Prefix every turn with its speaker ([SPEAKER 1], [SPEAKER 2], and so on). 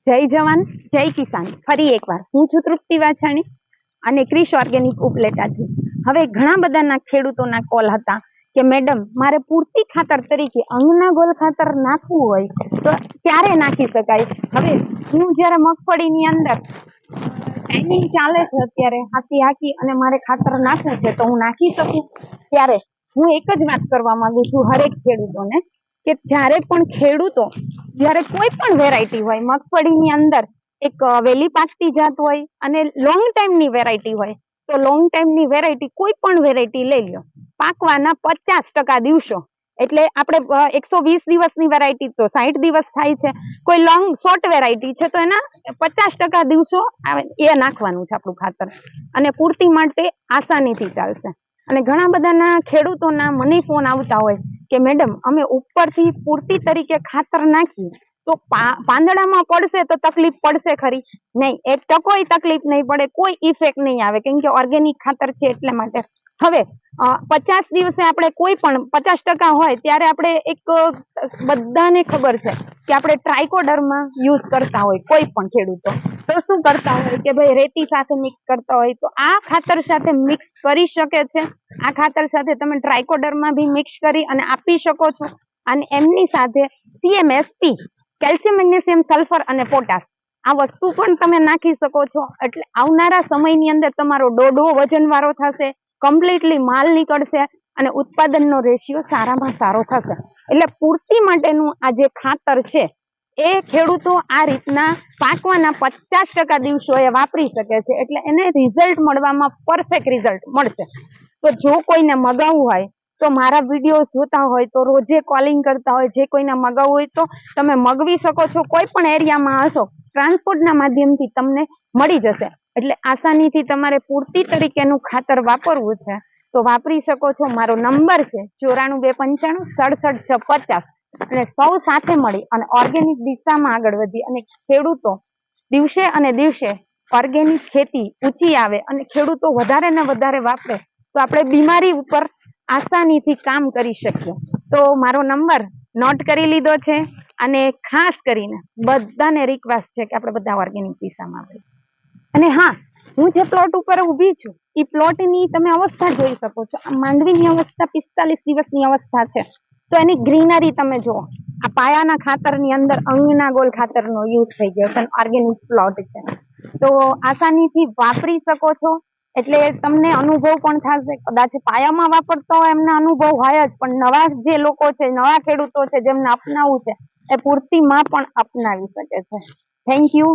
[SPEAKER 1] જય જવાન જય કિસાન. ફરી એકવાર હું છું તૃપ્તિ વાછાણી અને ક્રિશ ઓર્ગેનિક ઉપલેટાથી. હવે ઘણા બધાના ખેડૂતોના કોલ હતા કે મેડમ મારે પૂરતી ખાતર તરીકે અંગના ગોલ ખાતર નાખવું હોય તો ક્યારે નાખી શકાય. હવે હું જ્યારે મગફળીની અંદર ટાઈમિંગ ચાલે છે અત્યારે હાકી અને મારે ખાતર નાખવું છે તો હું નાખી શકું. ત્યારે હું એક જ વાત કરવા માંગુ છું હરેક ખેડૂતોને કે જ્યારે પણ ખેડૂતો જ્યારે કોઈ પણ વેરાયટી હોય, મગફળીની અંદર એક વેલી પાકતી જાત હોય અને લોંગ ટાઈમની વેરાયટી હોય, તો લોંગ ટાઈમની વેરાયટી કોઈ પણ વેરાયટી લઈ લો, પાકવાના 50% દિવસો, એટલે આપણે 120 દિવસની વેરાયટી તો 60 દિવસ થાય છે. કોઈ લોંગ શોર્ટ વેરાયટી છે તો એના 50% દિવસો એ નાખવાનું છે આપણું ખાતર, અને પૂર્તિ માટે આસાનીથી ચાલશે. અને ઘણા બધાના ખેડૂતોના મને ફોન આવતા હોય કે મેડમ અમે ઉપરથી પૂર્તિ તરીકે ખાતર નાખીએ તો પાંદડામાં પડશે તો તકલીફ પડશે ખરી? નહીં, એક ટકોય તકલીફ નહીં પડે, કોઈ ઇફેક્ટ નહીં આવે, કેમ કે ઓર્ગેનિક ખાતર છે એટલા માટે. હવે 50 દિવસે આપણે કોઈ પણ 50% હોય ત્યારે આપણે એક બધાને ખબર છે કે આપણે ટ્રાઇકોડર્મા યુઝ કરતા હોય કોઈ પણ ખેડૂતો, તો શું કરતા હોય કે ભાઈ રેતી સાથે મિક્સ કરતા હોય, તો આ ખાતર સાથે મિક્સ કરી શકે છે. આ ખાતર સાથે તમે ટ્રાઇકોડર્મા બી મિક્સ કરી અને આપી શકો છો. અને એમની સાથે CMSP, કેલ્શિયમ મેગ્નેશિયમ સલ્ફર અને પોટાશ, આ વસ્તુ પણ તમે નાખી શકો છો. એટલે આવનારા સમયની અંદર તમારો ડોડો વજન વાળો થશે, કમ્પ્લીટલી માલ નીકળશે અને ઉત્પાદનનો રેશિયો સારામાં સારો થશે. એટલે પૂર્તિ માટેનું આ જે ખાતર છે એ ખેડૂતો આ રીતના પાકવાના 50% દિવસો એ વાપરી શકે છે. એટલે એને રિઝલ્ટ મળવામાં પરફેક્ટ રિઝલ્ટ મળશે. તો જો કોઈને મગાવવું હોય તો મારા વિડીયો જોતા હોય તો રોજે કોલિંગ કરતા હોય, જે કોઈને મગાવવું હોય તો તમે મગવી શકો છો. કોઈ પણ એરિયામાં હશો, ટ્રાન્સપોર્ટના માધ્યમથી તમને મળી જશે. એટલે આસાનીથી તમારે પૂર્તિ તરીકેનું ખાતર વાપરવું છે તો વાપરી શકો છો. મારો નંબર છે 94 295 67 650. અને સૌ સાથે મળી અને ઓર્ગેનિક દિશામાં આગળ વધી અને ખેડૂતો દિવસે અને દિવસે ઓર્ગેનિક ખેતી ઊંચી આવે અને ખેડૂતો વધારે ને વધારે વાપરે તો આપણે બીમારી ઉપર આસાનીથી કામ કરી શકીએ. તો મારો નંબર નોટ કરી લીધો છે અને ખાસ કરીને બધાને રિક્વેસ્ટ છે કે આપણે બધા ઓર્ગેનિક દિશામાં આવીએ. અને હા, હું જે પ્લોટ ઉપર ઊભી છું એ પ્લોટની તમે અવસ્થા જોઈ શકો છો. આ માંડવીની અવસ્થા 45 દિવસની અવસ્થા છે, તો એની ગ્રીનરી તમે જુઓ. આ પાયાના ખાતરની અંદર અંગના ગોલ ખાતરનો યુઝ થઈ ગયો છે, ઓર્ગેનિક પ્લોટ છે, તો આસાનીથી વાપરી શકો છો. એટલે તમને અનુભવ પણ થશે. કદાચ પાયામાં વાપરતા હોય એમને અનુભવ હોય જ, પણ નવા જે લોકો છે, નવા ખેડૂતો છે જેમને અપનાવવું છે, એ પૂર્તિમાં પણ અપનાવી શકે છે. Thank you.